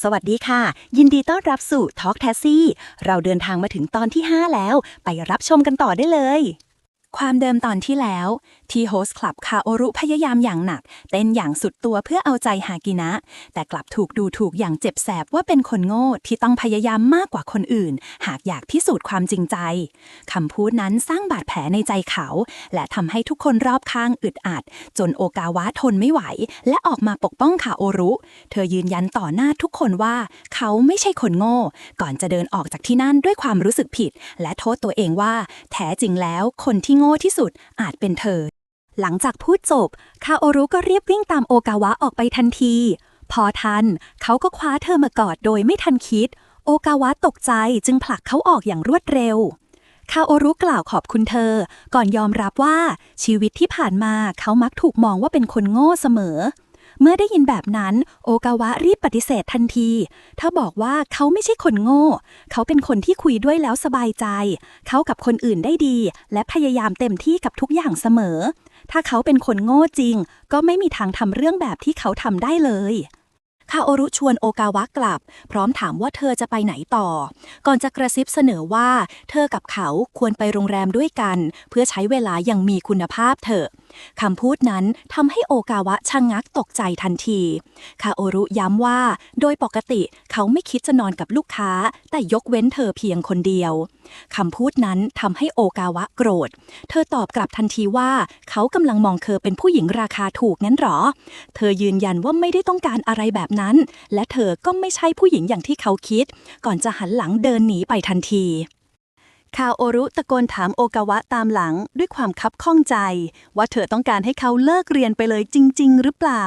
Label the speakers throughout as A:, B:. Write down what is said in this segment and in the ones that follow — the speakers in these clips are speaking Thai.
A: สวัสดีค่ะยินดีต้อนรับสู่ Talk Taxi เราเดินทางมาถึงตอนที่ 5 แล้วไปรับชมกันต่อได้เลยความเดิมตอนที่แล้วที่โฮสต์คลับคาโอรุพยายามอย่างหนักเต้นอย่างสุดตัวเพื่อเอาใจฮากินะแต่กลับถูกดูถูกอย่างเจ็บแสบว่าเป็นคนโง่ที่ต้องพยายามมากกว่าคนอื่นหากอยากพิสูจน์ความจริงใจคำพูดนั้นสร้างบาดแผลในใจเขาและทำให้ทุกคนรอบข้างอึดอัดจนโอกาวะทนไม่ไหวและออกมาปกป้องคาโอรุเธอยืนยันต่อหน้าทุกคนว่าเขาไม่ใช่คนโง่ก่อนจะเดินออกจากที่นั่นด้วยความรู้สึกผิดและโทษตัวเองว่าแท้จริงแล้วคนที่โง่ที่สุดอาจเป็นเธอหลังจากพูดจบคาโอรุก็รีบวิ่งตามโอกาวะออกไปทันทีพอทันเขาก็คว้าเธอมากอดโดยไม่ทันคิดโอกาวะตกใจจึงผลักเขาออกอย่างรวดเร็วคาโอรุกล่าวขอบคุณเธอก่อนยอมรับว่าชีวิตที่ผ่านมาเขามักถูกมองว่าเป็นคนโง่เสมอเมื่อได้ยินแบบนั้นโอกาวะรีบปฏิเสธทันทีถ้าบอกว่าเขาไม่ใช่คนโง่เขาเป็นคนที่คุยด้วยแล้วสบายใจเขากับคนอื่นได้ดีและพยายามเต็มที่กับทุกอย่างเสมอถ้าเขาเป็นคนโง่จริงก็ไม่มีทางทำเรื่องแบบที่เขาทำได้เลยคาโอรุชวนโอกาวะกลับพร้อมถามว่าเธอจะไปไหนต่อก่อนจะกระซิบเสนอว่าเธอกับเขาควรไปโรงแรมด้วยกันเพื่อใช้เวลาอย่างมีคุณภาพเถอะคำพูดนั้นทำให้โอกาวะชะงักตกใจทันทีคาโอรุย้ำว่าโดยปกติเขาไม่คิดจะนอนกับลูกค้าแต่ยกเว้นเธอเพียงคนเดียวคำพูดนั้นทำให้โอกาวะโกรธเธอตอบกลับทันทีว่าเขากำลังมองเธอเป็นผู้หญิงราคาถูกงั้นหรอเธอยืนยันว่าไม่ได้ต้องการอะไรแบบนั้นและเธอก็ไม่ใช่ผู้หญิงอย่างที่เขาคิดก่อนจะหันหลังเดินหนีไปทันทีคาโอรุตะโกนถามโอกาวะตามหลังด้วยความคับข้องใจว่าเธอต้องการให้เขาเลิกเรียนไปเลยจริงๆหรือเปล่า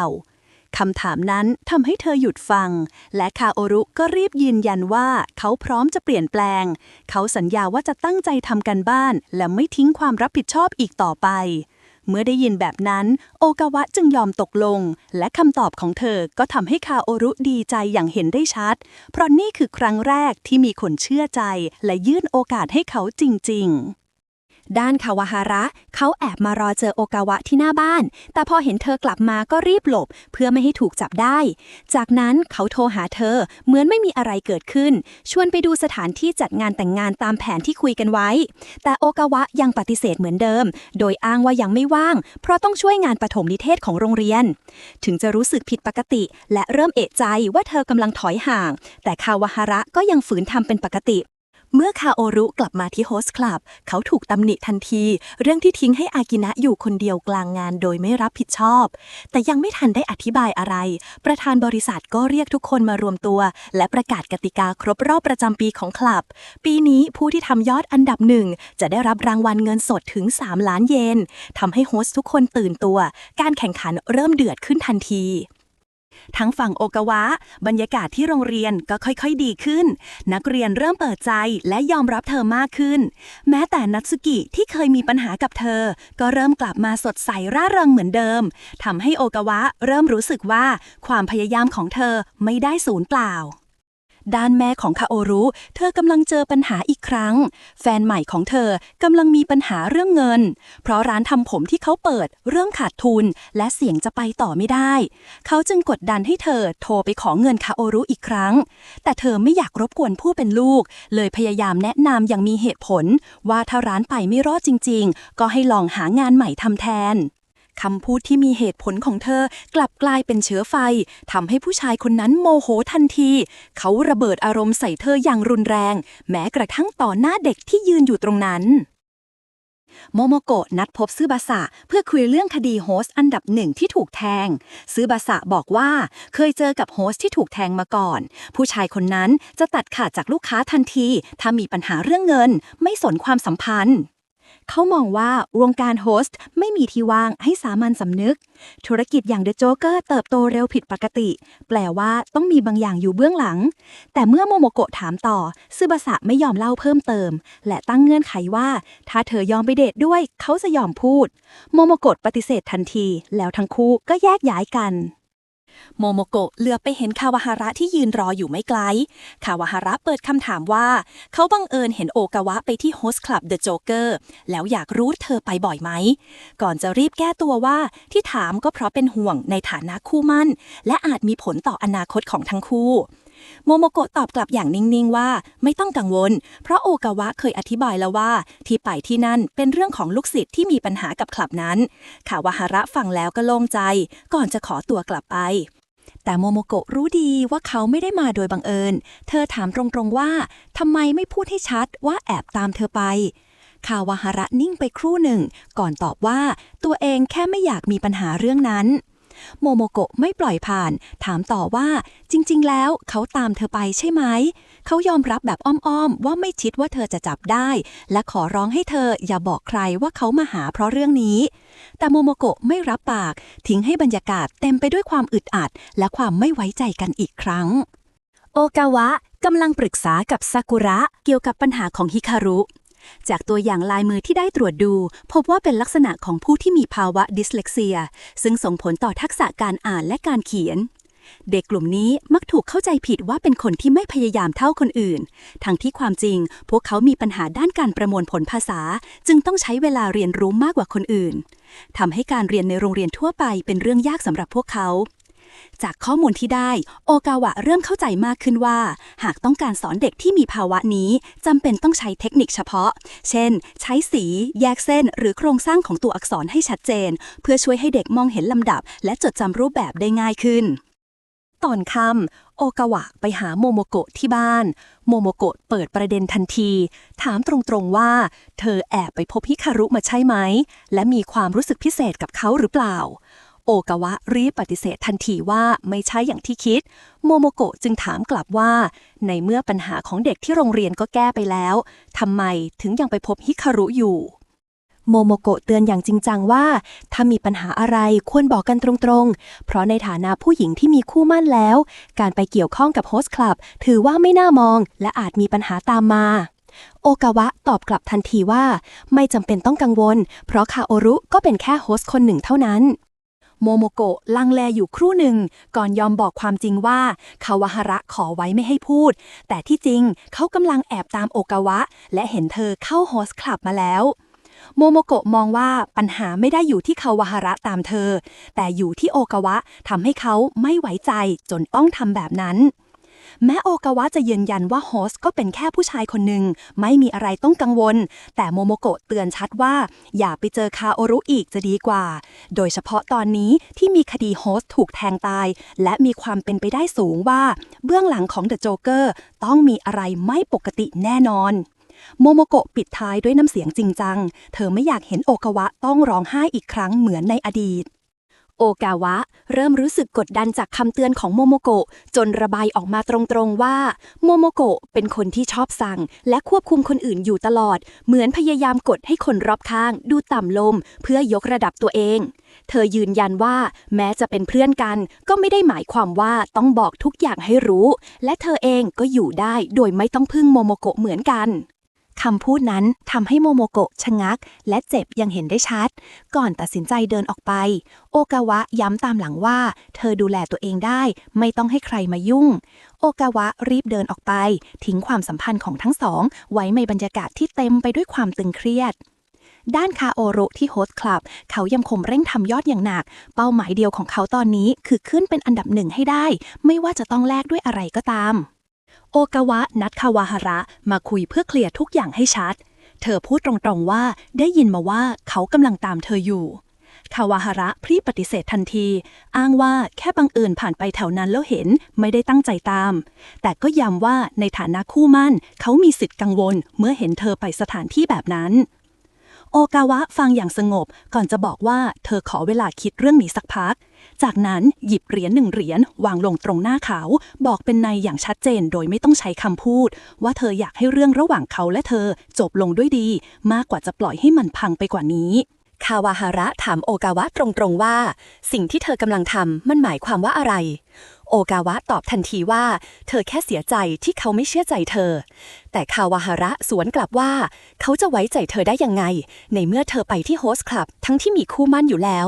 A: คำถามนั้นทำให้เธอหยุดฟังและคาโอรุก็รีบยืนยันว่าเขาพร้อมจะเปลี่ยนแปลงเขาสัญญาว่าจะตั้งใจทำการบ้านและไม่ทิ้งความรับผิดชอบอีกต่อไปเมื่อได้ยินแบบนั้นโอกาวะจึงยอมตกลงและคำตอบของเธอก็ทำให้คาโอรุดีใจอย่างเห็นได้ชัดเพราะนี่คือครั้งแรกที่มีคนเชื่อใจและยื่นโอกาสให้เขาจริงๆด้านคาวาฮาระเขาแอบมารอเจอโอกาวะที่หน้าบ้านแต่พอเห็นเธอกลับมาก็รีบหลบเพื่อไม่ให้ถูกจับได้จากนั้นเขาโทรหาเธอเหมือนไม่มีอะไรเกิดขึ้นชวนไปดูสถานที่จัดงานแต่งงานตามแผนที่คุยกันไว้แต่โอกาวะยังปฏิเสธเหมือนเดิมโดยอ้างว่ายังไม่ว่างเพราะต้องช่วยงานปฐมนิเทศของโรงเรียนถึงจะรู้สึกผิดปกติและเริ่มเอะใจว่าเธอกำลังถอยห่างแต่คาวาฮาระก็ยังฝืนทำเป็นปกติเมื่อคาโอรุกลับมาที่โฮสต์คลับเขาถูกตำหนิทันทีเรื่องที่ทิ้งให้อากินะอยู่คนเดียวกลางงานโดยไม่รับผิดชอบแต่ยังไม่ทันได้อธิบายอะไรประธานบริษัทก็เรียกทุกคนมารวมตัวและประกาศกติกาครบรอบประจำปีของคลับปีนี้ผู้ที่ทำยอดอันดับหนึ่งจะได้รับรางวัลเงินสดถึง3 ล้านเยนทำให้โฮสต์ทุกคนตื่นตัวการแข่งขันเริ่มเดือดขึ้นทันทีทั้งฝั่งโอกาวะบรรยากาศที่โรงเรียนก็ค่อยๆดีขึ้นนักเรียนเริ่มเปิดใจและยอมรับเธอมากขึ้นแม้แต่นัตสึกิที่เคยมีปัญหากับเธอก็เริ่มกลับมาสดใสร่าเริงเหมือนเดิมทำให้โอกาวะเริ่มรู้สึกว่าความพยายามของเธอไม่ได้สูญเปล่าด้านแม่ของคาโอรุเธอกำลังเจอปัญหาอีกครั้งแฟนใหม่ของเธอกำลังมีปัญหาเรื่องเงินเพราะร้านทำผมที่เขาเปิดเรื่องขาดทุนและเสี่ยงจะไปต่อไม่ได้เขาจึงกดดันให้เธอโทรไปขอเงินคาโอรุอีกครั้งแต่เธอไม่อยากรบกวนผู้เป็นลูกเลยพยายามแนะนำอย่างมีเหตุผลว่าถ้าร้านไปไม่รอดจริงๆก็ให้ลองหางานใหม่ทำแทนคำพูดที่มีเหตุผลของเธอกลับกลายเป็นเชื้อไฟทำให้ผู้ชายคนนั้นโมโหทันทีเขาระเบิดอารมณ์ใส่เธออย่างรุนแรงแม้กระทั่งต่อหน้าเด็กที่ยืนอยู่ตรงนั้นโมโมโกะนัดพบซึบาสะเพื่อคุยเรื่องคดีโฮสต์อันดับ1ที่ถูกแทงซึบาสะบอกว่าเคยเจอกับโฮสต์ที่ถูกแทงมาก่อนผู้ชายคนนั้นจะตัดขาดจากลูกค้าทันทีถ้ามีปัญหาเรื่องเงินไม่สนความสัมพันธ์เขามองว่าวงการโฮสต์ไม่มีที่ว่างให้สามัญสำนึกธุรกิจอย่างเดอะโจ๊กเกอร์เติบโตเร็วผิดปกติแปลว่าต้องมีบางอย่างอยู่เบื้องหลังแต่เมื่อโมโมโกะถามต่อซึบาสะไม่ยอมเล่าเพิ่มเติมและตั้งเงื่อนไขว่าถ้าเธอยอมไปเดทด้วยเขาจะยอมพูดโมโมโกะปฏิเสธทันทีแล้วทั้งคู่ก็แยกย้ายกัน โมโมโกะเหลือไปเห็นคาวาฮาระที่ยืนรออยู่ไม่ไกลคาวาฮาระเปิดคำถามว่าเขาบังเอิญเห็นโอกาวะไปที่โฮสต์คลับเดอะโจ๊กเกอร์แล้วอยากรู้เธอไปบ่อยไหมก่อนจะรีบแก้ตัวว่าที่ถามก็เพราะเป็นห่วงในฐานะคู่มั่นและอาจมีผลต่ออนาคตของทั้งคู่ โมโมโกะตอบกลับอย่างนิ่งๆว่าไม่ต้องกังวลเพราะโอกาวะเคยอธิบายแล้วว่าที่ไปที่นั่นเป็นเรื่องของลูกศิษย์ที่มีปัญหากับคลับนั้นคาวาฮาระฟังแล้วก็โล่งใจก่อนจะขอตัวกลับไปแต่โมโมโกะรู้ดีว่าเขาไม่ได้มาโดยบังเอิญเธอถามตรงๆว่าทำไมไม่พูดให้ชัดว่าแอบตามเธอไปคาวาฮาระนิ่งไปครู่หนึ่งก่อนตอบว่าตัวเองแค่ไม่อยากมีปัญหาเรื่องนั้นโมโมโกะไม่ปล่อยผ่านถามต่อว่าจริงๆแล้วเขาตามเธอไปใช่ไหมเขายอมรับแบบอ้อมๆว่าไม่คิดว่าเธอจะจับได้และขอร้องให้เธออย่าบอกใครว่าเขามาหาเพราะเรื่องนี้แต่โมโมโกะไม่รับปากทิ้งให้บรรยากาศเต็มไปด้วยความอึดอัดและความไม่ไว้ใจกันอีกครั้งโอกาวะกำลังปรึกษากับซากุระเกี่ยวกับปัญหาของฮิคารุจากตัวอย่างลายมือที่ได้ตรวจดูพบว่าเป็นลักษณะของผู้ที่มีภาวะดิสเลกเซียซึ่งส่งผลต่อทักษะการอ่านและการเขียนเด็กกลุ่มนี้มักถูกเข้าใจผิดว่าเป็นคนที่ไม่พยายามเท่าคนอื่นทั้งที่ความจริงพวกเขามีปัญหาด้านการประมวลผลภาษาจึงต้องใช้เวลาเรียนรู้มากกว่าคนอื่นทำให้การเรียนในโรงเรียนทั่วไปเป็นเรื่องยากสำหรับพวกเขาจากข้อมูลที่ได้โอกาวะเริ่มเข้าใจมากขึ้นว่าหากต้องการสอนเด็กที่มีภาวะนี้จำเป็นต้องใช้เทคนิคเฉพาะเช่นใช้สีแยกเส้นหรือโครงสร้างของตัวอักษรให้ชัดเจนเพื่อช่วยให้เด็กมองเห็นลำดับและจดจำรูปแบบได้ง่ายขึ้นตอนค่ำโอกาวะไปหาโมโมโกะที่บ้านโมโมโกะเปิดประเด็นทันทีถามตรงๆว่าเธอแอบไปพบฮิคารุมาใช่ไหมและมีความรู้สึกพิเศษกับเขาหรือเปล่าโอกาวะรีบปฏิเสธทันทีว่าไม่ใช่อย่างที่คิดโมโมโกะจึงถามกลับว่าในเมื่อปัญหาของเด็กที่โรงเรียนก็แก้ไปแล้วทำไมถึงยังไปพบฮิคารุอยู่โมโมโกะเตือนอย่างจริงจังว่าถ้ามีปัญหาอะไรควรบอกกันตรงๆเพราะในฐานะผู้หญิงที่มีคู่มั่นแล้วการไปเกี่ยวข้องกับโฮสต์คลับถือว่าไม่น่ามองและอาจมีปัญหาตามมาโอกาวะตอบกลับทันทีว่าไม่จำเป็นต้องกังวลเพราะคาโอรุก็เป็นแค่โฮสต์คนหนึ่งเท่านั้นโมโมโกะลังเลอยู่ครู่หนึ่งก่อนยอมบอกความจริงว่าคาวาฮาระขอไว้ไม่ให้พูดแต่ที่จริงเขากำลังแอบตามโอกาวะและเห็นเธอเข้าโฮสต์คลับมาแล้วโมโมโกะมองว่าปัญหาไม่ได้อยู่ที่คาวาฮาระตามเธอแต่อยู่ที่โอกาวะทำให้เขาไม่ไว้ใจจนต้องทำแบบนั้นแม้โอกาวะจะยืนยันว่าโฮสต์ก็เป็นแค่ผู้ชายคนหนึ่งไม่มีอะไรต้องกังวลแต่โมโมโกะเตือนชัดว่าอย่าไปเจอคาโอรุอีกจะดีกว่าโดยเฉพาะตอนนี้ที่มีคดีโฮสต์ถูกแทงตายและมีความเป็นไปได้สูงว่าเบื้องหลังของเดอะโจ๊กเกอร์ต้องมีอะไรไม่ปกติแน่นอนโมโมโกะปิดท้ายด้วยน้ำเสียงจริงจังเธอไม่อยากเห็นโอกาวะต้องร้องไห้อีกครั้งเหมือนในอดีตโอกาวะเริ่มรู้สึกกดดันจากคำเตือนของโมโมโกะจนระบายออกมาตรงๆว่าโมโมโกะเป็นคนที่ชอบสั่งและควบคุมคนอื่นอยู่ตลอดเหมือนพยายามกดให้คนรอบข้างดูต่ำลงเพื่อยกระดับตัวเองเธอยืนยันว่าแม้จะเป็นเพื่อนกันก็ไม่ได้หมายความว่าต้องบอกทุกอย่างให้รู้และเธอเองก็อยู่ได้โดยไม่ต้องพึ่งโมโมโกะเหมือนกันคำพูดนั้นทำให้โมโมโกะชะงักและเจ็บยังเห็นได้ชัดก่อนตัดสินใจเดินออกไปโอกาวะย้ำตามหลังว่าเธอดูแลตัวเองได้ไม่ต้องให้ใครมายุ่งโอกาวะรีบเดินออกไปทิ้งความสัมพันธ์ของทั้งสองไว้ในบรรยากาศที่เต็มไปด้วยความตึงเครียดด้านคาโอรุที่โฮสต์คลับเขายังคงเร่งทำยอดอย่างหนักเป้าหมายเดียวของเขาตอนนี้คือขึ้นเป็นอันดับหนึ่งให้ได้ไม่ว่าจะต้องแลกด้วยอะไรก็ตามโอกาวะนัดคาวาฮาระมาคุยเพื่อเคลียร์ทุกอย่างให้ชัดเธอพูดตรงๆว่าได้ยินมาว่าเขากำลังตามเธออยู่คาวาฮาระพรีบปฏิเสธทันทีอ้างว่าแค่บังเอิญผ่านไปแถวนั้นแล้วเห็นไม่ได้ตั้งใจตามแต่ก็ย้ำว่าในฐานะคู่มั่นเขามีสิทธิ์กังวลเมื่อเห็นเธอไปสถานที่แบบนั้นโอกาวะฟังอย่างสงบก่อนจะบอกว่าเธอขอเวลาคิดเรื่องนี้สักพักจากนั้นหยิบเหรียญ1 เหรียญวางลงตรงหน้าเขาบอกเป็นนัยอย่างชัดเจนโดยไม่ต้องใช้คำพูดว่าเธออยากให้เรื่องระหว่างเขาและเธอจบลงด้วยดีมากกว่าจะปล่อยให้มันพังไปกว่านี้คาวาฮาระถามโอกาวะตรงๆว่าสิ่งที่เธอกำลังทำมันหมายความว่าอะไรโอกาวะตอบทันทีว่าเธอแค่เสียใจที่เขาไม่เชื่อใจเธอแต่คาวาฮาระสวนกลับว่าเขาจะไว้ใจเธอได้ยังไงในเมื่อเธอไปที่โฮสต์คลับทั้งที่มีคู่มั่นอยู่แล้ว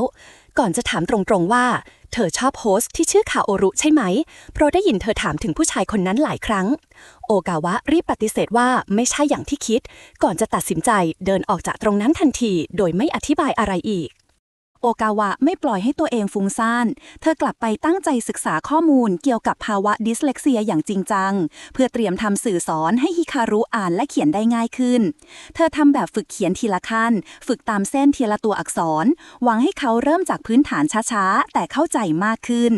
A: ก่อนจะถามตรงๆว่าเธอชอบโฮสต์ที่ชื่อคาโอรุใช่ไหมเพราะได้ยินเธอถามถึงผู้ชายคนนั้นหลายครั้งโอกาวะรีบปฏิเสธว่าไม่ใช่อย่างที่คิดก่อนจะตัดสินใจเดินออกจากตรงนั้นทันทีโดยไม่อธิบายอะไรอีก โอกาวะไม่ปล่อยให้ตัวเองฟุ้งซ่านเธอกลับไปตั้งใจศึกษาข้อมูลเกี่ยวกับภาวะดิสเลกเซียอย่างจริงจังเพื่อเตรียมทำสื่อสอนให้ฮิคารุอ่านและเขียนได้ง่ายขึ้นเธอทำแบบฝึกเขียนทีละขั้นฝึกตามเส้นทีละตัวอักษรหวังให้เขาเริ่มจากพื้นฐานช้าๆแต่เข้าใจมากขึ้น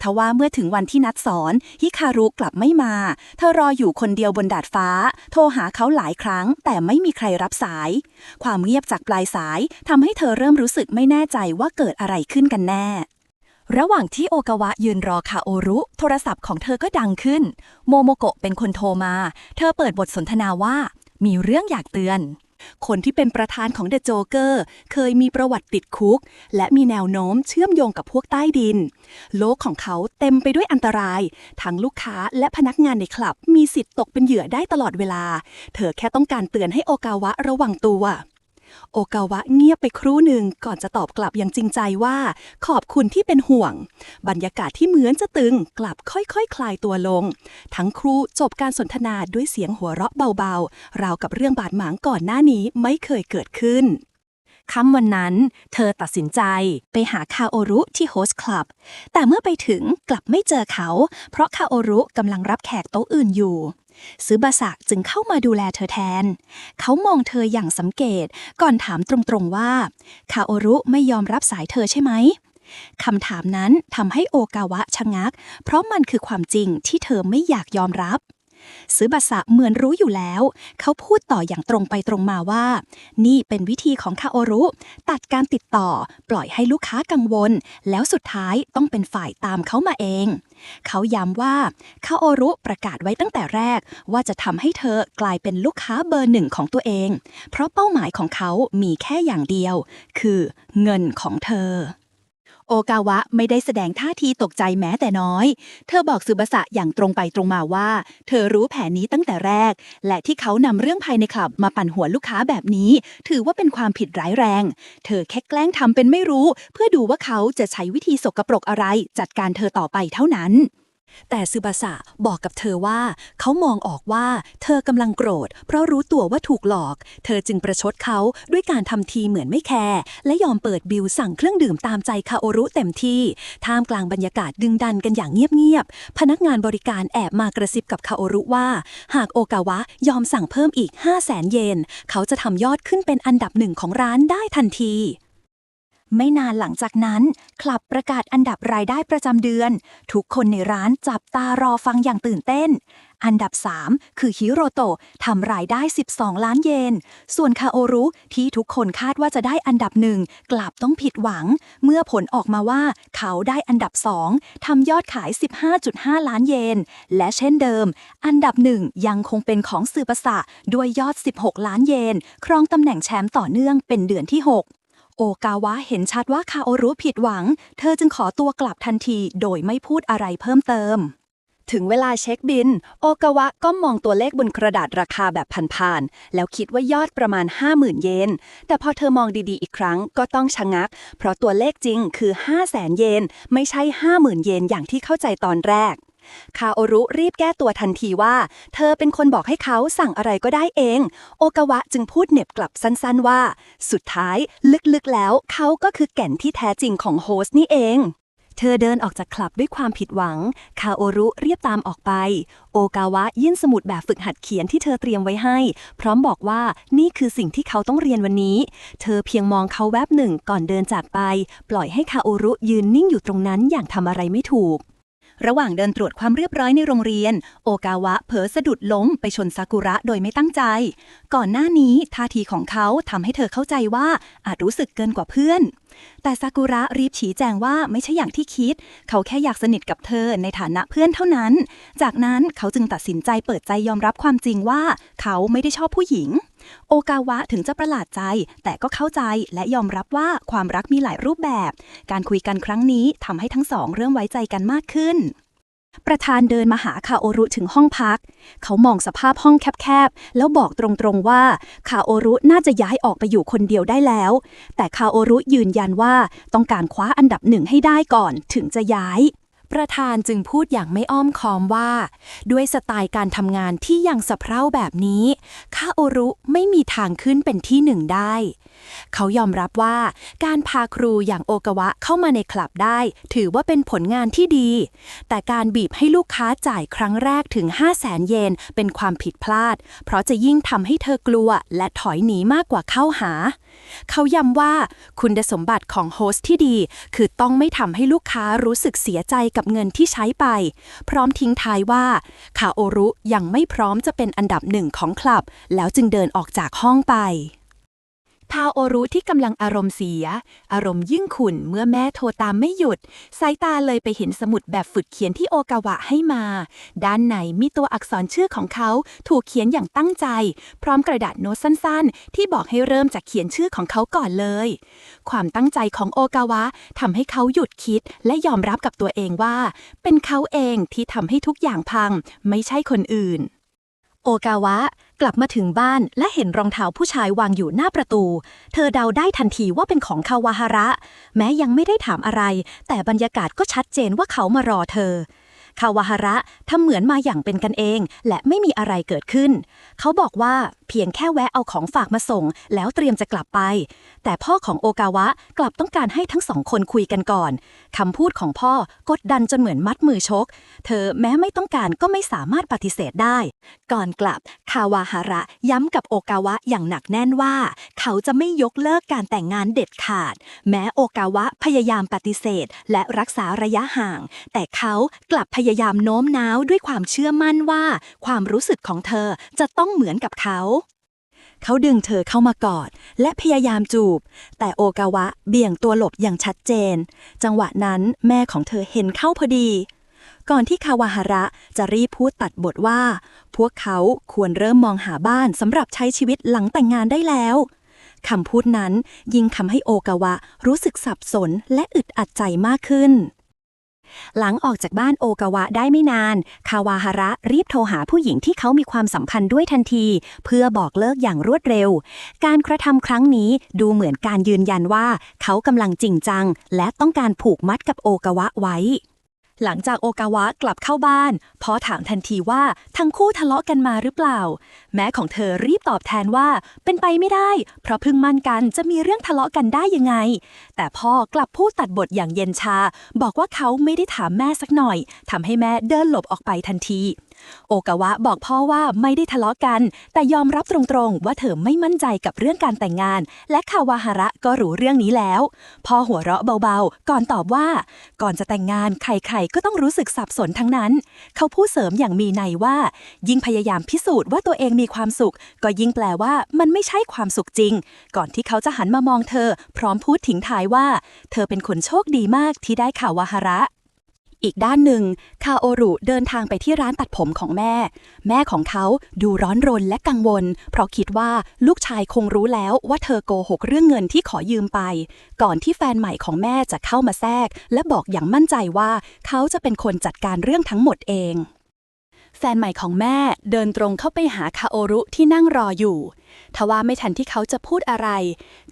A: ทว่าเมื่อถึงวันที่นัดสอนฮิคารุกลับไม่มาเธอรออยู่คนเดียวบนดาดฟ้าโทรหาเขาหลายครั้งแต่ไม่มีใครรับสายความเงียบจากปลายสายทำให้เธอเริ่มรู้สึกไม่แน่ใจว่าเกิดอะไรขึ้นกันแน่ระหว่างที่โอกาวะยืนรอคาโอรุโทรศัพท์ของเธอก็ดังขึ้นโมโมโกะเป็นคนโทรมาเธอเปิดบทสนทนาว่ามีเรื่องอยากเตือนคนที่เป็นประธานของเดอะโจ๊กเกอร์เคยมีประวัติติดคุกและมีแนวโน้มเชื่อมโยงกับพวกใต้ดินโลกของเขาเต็มไปด้วยอันตรายทั้งลูกค้าและพนักงานในคลับมีสิทธิ์ตกเป็นเหยื่อได้ตลอดเวลาเธอแค่ต้องการเตือนให้โอกาวะระวังตัวโอกาวะเงียบไปครู่หนึ่งก่อนจะตอบกลับอย่างจริงใจว่าขอบคุณที่เป็นห่วงบรรยากาศที่เหมือนจะตึงกลับค่อยๆ คลายตัวลงทั้งครูจบการสนทนาด้วยเสียงหัวเราะเบาๆราวกับเรื่องบาดหมางก่อนหน้านี้ไม่เคยเกิดขึ้นค่ำวันนั้นเธอตัดสินใจไปหาคาโอรุที่โฮสต์คลับแต่เมื่อไปถึงกลับไม่เจอเขาเพราะคาโอรุกำลังรับแขกโต๊ะอื่นอยู่ซึบาสะจึงเข้ามาดูแลเธอแทนเขามองเธออย่างสังเกตก่อนถามตรงๆว่าคาโอรุไม่ยอมรับสายเธอใช่ไหมคำถามนั้นทำให้โอกาวะชะงักเพราะมันคือความจริงที่เธอไม่อยากยอมรับซึบาสะเหมือนรู้อยู่แล้วเขาพูดต่ออย่างตรงไปตรงมาว่านี่เป็นวิธีของคาโอรุตัดการติดต่อปล่อยให้ลูกค้ากังวลแล้วสุดท้ายต้องเป็นฝ่ายตามเขามาเองเขาย้ำว่าคาโอรุประกาศไว้ตั้งแต่แรกว่าจะทำให้เธอกลายเป็นลูกค้าเบอร์หนึ่งของตัวเองเพราะเป้าหมายของเขามีแค่อย่างเดียวคือเงินของเธอโอกาวะไม่ได้แสดงท่าทีตกใจแม้แต่น้อยเธอบอกซึบาสะอย่างตรงไปตรงมาว่าเธอรู้แผนนี้ตั้งแต่แรกและที่เขานำเรื่องภายในคลับมาปั่นหัวลูกค้าแบบนี้ถือว่าเป็นความผิดร้ายแรงเธอแค่แกล้งทำเป็นไม่รู้เพื่อดูว่าเขาจะใช้วิธีสกปรกอะไรจัดการเธอต่อไปเท่านั้นแต่ซึบาสะบอกกับเธอว่าเขามองออกว่าเธอกำลังโกรธเพราะรู้ตัวว่าถูกหลอกเธอจึงประชดเขาด้วยการทำทีเหมือนไม่แคร์และยอมเปิดบิลสั่งเครื่องดื่มตามใจคาโอรุเต็มที่ท่ามกลางบรรยากาศดึงดันกันอย่างเงียบๆพนักงานบริการแอบมากระซิบกับคาโอรุว่าหากโอกาวะยอมสั่งเพิ่มอีก 500,000 เยนเขาจะทำยอดขึ้นเป็นอันดับหนึ่งของร้านได้ทันทีไม่นานหลังจากนั้นคลับประกาศอันดับรายได้ประจำเดือนทุกคนในร้านจับตารอฟังอย่างตื่นเต้นอันดับ3คือฮิโรโตะทำรายได้12 ล้านเยนส่วนคาโอรุที่ทุกคนคาดว่าจะได้อันดับ1กลับต้องผิดหวังเมื่อผลออกมาว่าเขาได้อันดับ2ทำยอดขาย 15.5 ล้านเยนและเช่นเดิมอันดับ1ยังคงเป็นของซึบาสะด้วยยอด16 ล้านเยนครองตำแหน่งแชมป์ต่อเนื่องเป็นเดือนที่6โอกาวะเห็นชัดว่าคาโอรุผิดหวังเธอจึงขอตัวกลับทันทีโดยไม่พูดอะไรเพิ่มเติมถึงเวลาเช็คบิลโอกาวะก็มองตัวเลขบนกระดาษราคาแบบผ่านๆแล้วคิดว่ายอดประมาณ 50,000 เยนแต่พอเธอมองดีๆอีกครั้งก็ต้องชะงักเพราะตัวเลขจริงคือ 500,000 เยนไม่ใช่ 50,000 เยนอย่างที่เข้าใจตอนแรกคาโอรุรีบแก้ตัวทันทีว่าเธอเป็นคนบอกให้เขาสั่งอะไรก็ได้เองโอกาวะจึงพูดเหน็บกลับสั้นๆว่าสุดท้ายลึกๆแล้วเขาก็คือแก่นที่แท้จริงของโฮสต์นี่เองเธอเดินออกจากคลับด้วยความผิดหวังคาโอรุเรียบตามออกไปโอกาวะยื่นสมุดแบบฝึกหัดเขียนที่เธอเตรียมไว้ให้พร้อมบอกว่านี่คือสิ่งที่เขาต้องเรียนวันนี้เธอเพียงมองเขาแวบหนึ่งก่อนเดินจากไปปล่อยให้คาโอรุยืนนิ่งอยู่ตรงนั้นอย่างทำอะไรไม่ถูกระหว่างเดินตรวจความเรียบร้อยในโรงเรียนโอกาวะเผลอสะดุดล้มไปชนซากุระโดยไม่ตั้งใจก่อนหน้านี้ท่าทีของเขาทำให้เธอเข้าใจว่าอาจรู้สึกเกินกว่าเพื่อนแต่ซากุระรีบชี้แจงว่าไม่ใช่อย่างที่คิดเขาแค่อยากสนิทกับเธอในฐานะเพื่อนเท่านั้นจากนั้นเขาจึงตัดสินใจเปิดใจยอมรับความจริงว่าเขาไม่ได้ชอบผู้หญิงโอกาวะถึงจะประหลาดใจแต่ก็เข้าใจและยอมรับว่าความรักมีหลายรูปแบบการคุยกันครั้งนี้ทำให้ทั้งสองเริ่มไว้ใจกันมากขึ้นประธานเดินมาหาคาโอรุถึงห้องพักเขามองสภาพห้องแคบๆแล้วบอกตรงๆว่าคาโอรุน่าจะย้ายออกไปอยู่คนเดียวได้แล้วแต่คาโอรุยืนยันว่าต้องการคว้าอันดับ1ให้ได้ก่อนถึงจะย้าย ประธานจึงพูดอย่างไม่อ้อมค้อมว่าด้วยสไตล์การทำงานที่ยังสะเพร่าแบบนี้คาโอรุไม่มีทางขึ้นเป็นที่หนึ่งได้เขายอมรับว่าการพาครูอย่างโอกาวะเข้ามาในคลับได้ถือว่าเป็นผลงานที่ดีแต่การบีบให้ลูกค้าจ่ายครั้งแรกถึง 500,000 เยนเป็นความผิดพลาดเพราะจะยิ่งทำให้เธอกลัวและถอยหนีมากกว่าเข้าหาเขาย้ำว่าคุณสมบัติของโฮสต์ที่ดีคือต้องไม่ทำให้ลูกค้ารู้สึกเสียใจกับเงินที่ใช้ไปพร้อมทิ้งท้ายว่าคาโอรุยังไม่พร้อมจะเป็นอันดับหนึ่งของคลับแล้วจึงเดินออกจากห้องไปคาโอรุที่กำลังอารมณ์เสียอารมณ์ยิ่งขุ่นเมื่อแม่โทรตามไม่หยุดสายตาเลยไปเห็นสมุดแบบฝึกเขียนที่โอกาวะให้มาด้านในมีตัวอักษรชื่อของเขาถูกเขียนอย่างตั้งใจพร้อมกระดาษโน้ตสั้นๆที่บอกให้เริ่มจากเขียนชื่อของเขาก่อนเลยความตั้งใจของโอกาวะทำให้เขาหยุดคิดและยอมรับกับตัวเองว่าเป็นเขาเองที่ทำให้ทุกอย่างพังไม่ใช่คนอื่นโอกาวะกลับมาถึงบ้านและเห็นรองเท้าผู้ชายวางอยู่หน้าประตูเธอเดาได้ทันทีว่าเป็นของคาวาฮาระแม้ยังไม่ได้ถามอะไรแต่บรรยากาศก็ชัดเจนว่าเขามารอเธอคาวาฮาระทำเหมือนมาอย่างเป็นกันเองและไม่มีอะไรเกิดขึ้นเขาบอกว่าเพียงแค่แวะเอาของฝากมาส่งแล้วเตรียมจะกลับไปแต่พ่อของโอกาวะกลับต้องการให้ทั้งสองคนคุยกันก่อนคำพูดของพ่อกดดันจนเหมือนมัดมือชกเธอแม้ไม่ต้องการก็ไม่สามารถปฏิเสธได้ก่อนกลับคาวาฮาระย้ำกับโอกาวะอย่างหนักแน่นว่าเขาจะไม่ยกเลิกการแต่งงานเด็ดขาดแม้โอกาวะพยายามปฏิเสธและรักษาระยะห่างแต่เขากลับพยายามโน้มน้าวด้วยความเชื่อมั่นว่าความรู้สึกของเธอจะต้องเหมือนกับเขาดึงเธอเข้ามากอดและพยายามจูบแต่โอกาวะเบี่ยงตัวหลบอย่างชัดเจนจังหวะนั้นแม่ของเธอเห็นเข้าพอดีก่อนที่คาวาฮาระจะรีบพูดตัดบทว่าพวกเขาควรเริ่มมองหาบ้านสำหรับใช้ชีวิตหลังแต่งงานได้แล้วคำพูดนั้นยิ่งทำให้โอกาวะรู้สึกสับสนและอึดอัดใจมากขึ้นหลังออกจากบ้านโอกาวะได้ไม่นานคาวาฮาระรีบโทรหาผู้หญิงที่เขามีความสัมพันธ์ด้วยทันทีเพื่อบอกเลิกอย่างรวดเร็วการกระทำครั้งนี้ดูเหมือนการยืนยันว่าเขากำลังจริงจังและต้องการผูกมัดกับโอกาวะไว้หลังจากโอกาวะกลับเข้าบ้านพ่อถามทันทีว่าทั้งคู่ทะเลาะกันมาหรือเปล่าแม่ของเธอรีบตอบแทนว่าเป็นไปไม่ได้เพราะเพิ่งมั่นกันจะมีเรื่องทะเลาะกันได้ยังไงแต่พ่อกลับพูดตัดบทอย่างเย็นชาบอกว่าเขาไม่ได้ถามแม่สักหน่อยทำให้แม่เดินหลบออกไปทันทีโอกาวะบอกพ่อว่าไม่ได้ทะเลาะกันแต่ยอมรับตรงๆว่าเธอไม่มั่นใจกับเรื่องการแต่งงานและคาวาฮาระก็รู้เรื่องนี้แล้วพ่อหัวเราะเบาๆก่อนตอบว่าก่อนจะแต่งงานใครๆก็ต้องรู้สึกสับสนทั้งนั้นเขาพูดเสริมอย่างมีนัยว่ายิ่งพยายามพิสูจน์ว่าตัวเองมีความสุขก็ยิ่งแปลว่ามันไม่ใช่ความสุขจริงก่อนที่เขาจะหันมามองเธอพร้อมพูดทิ้งท้ายว่าเธอเป็นคนโชคดีมากที่ได้คาวาฮาระอีกด้านหนึ่งคาโอรุเดินทางไปที่ร้านตัดผมของแม่ของเขาดูร้อนรนและกังวลเพราะคิดว่าลูกชายคงรู้แล้วว่าเธอโกหกเรื่องเงินที่ขอยืมไปก่อนที่แฟนใหม่ของแม่จะเข้ามาแทรกและบอกอย่างมั่นใจว่าเขาจะเป็นคนจัดการเรื่องทั้งหมดเองแฟนใหม่ของแม่เดินตรงเข้าไปหาคาโอรุที่นั่งรออยู่ทว่าไม่ทันที่เขาจะพูดอะไร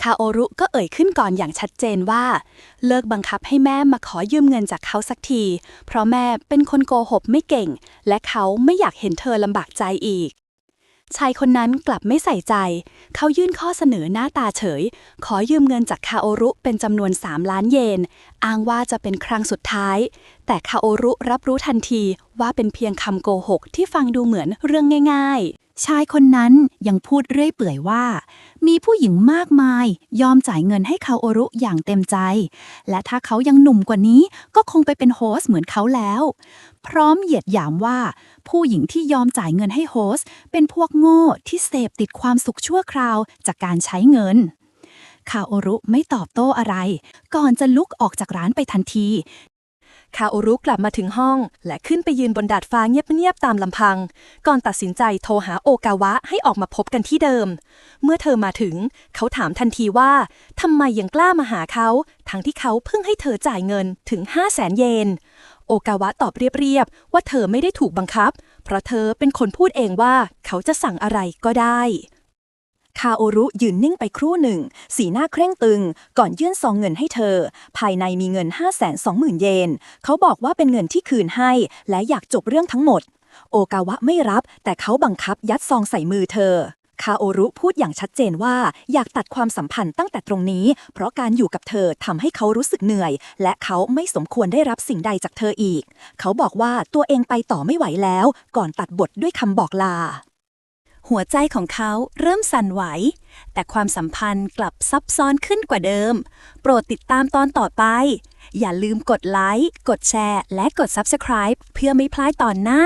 A: คาโอรุก็เอ่ยขึ้นก่อนอย่างชัดเจนว่าเลิกบังคับให้แม่มาขอยืมเงินจากเขาสักทีเพราะแม่เป็นคนโกหกไม่เก่งและเขาไม่อยากเห็นเธอลำบากใจอีกชายคนนั้นกลับไม่ใส่ใจเขายื่นข้อเสนอหน้าตาเฉยขอยืมเงินจากคาโอรุเป็นจำนวน3 ล้านเยนอ้างว่าจะเป็นครั้งสุดท้ายแต่คาโอรุรับรู้ทันทีว่าเป็นเพียงคำโกหกที่ฟังดูเหมือนเรื่องง่ายๆชายคนนั้นยังพูดเรื่อยเปื่อยว่ามีผู้หญิงมากมายยอมจ่ายเงินให้คาโอรุอย่างเต็มใจและถ้าเขายังหนุ่มกว่านี้ก็คงไปเป็นโฮสต์เหมือนเขาแล้วพร้อมเหยียดหยามว่าผู้หญิงที่ยอมจ่ายเงินให้โฮสต์เป็นพวกโง่ที่เสพติดความสุขชั่วคราวจากการใช้เงินคาโอรุไม่ตอบโต้อะไรก่อนจะลุกออกจากร้านไปทันทีคาโอรุกลับมาถึงห้องและขึ้นไปยืนบนดาดฟ้าเงียบๆตามลำพังก่อนตัดสินใจโทรหาโอกาวะให้ออกมาพบกันที่เดิมเมื่อเธอมาถึงเขาถามทันทีว่าทำไมยังกล้ามาหาเขาทั้งที่เขาเพิ่งให้เธอจ่ายเงินถึง 500,000 เยนโอกาวะตอบเรียบๆว่าเธอไม่ได้ถูกบังคับเพราะเธอเป็นคนพูดเองว่าเขาจะสั่งอะไรก็ได้ คาโอรุยืนนิ่งไปครู่หนึ่งสีหน้าเคร่งตึงก่อนยื่นซองเงินให้เธอภายในมีเงิน 520,000 เยนเขาบอกว่าเป็นเงินที่คืนให้และอยากจบเรื่องทั้งหมดโอกาวะไม่รับแต่เขาบังคับยัดซองใส่มือเธอคาโอรุพูดอย่างชัดเจนว่าอยากตัดความสัมพันธ์ตั้งแต่ตรงนี้เพราะการอยู่กับเธอทำให้เขารู้สึกเหนื่อยและเขาไม่สมควรได้รับสิ่งใดจากเธออีกเขาบอกว่าตัวเองไปต่อไม่ไหวแล้วก่อนตัดบทด้วยคำบอกลาหัวใจของเขาเริ่มสั่นไหวแต่ความสัมพันธ์กลับซับซ้อนขึ้นกว่าเดิมโปรดติดตามตอนต่อไปอย่าลืมกดไลค์กดแชร์และกด Subscribe เพื่อไม่พลาดตอนหน้า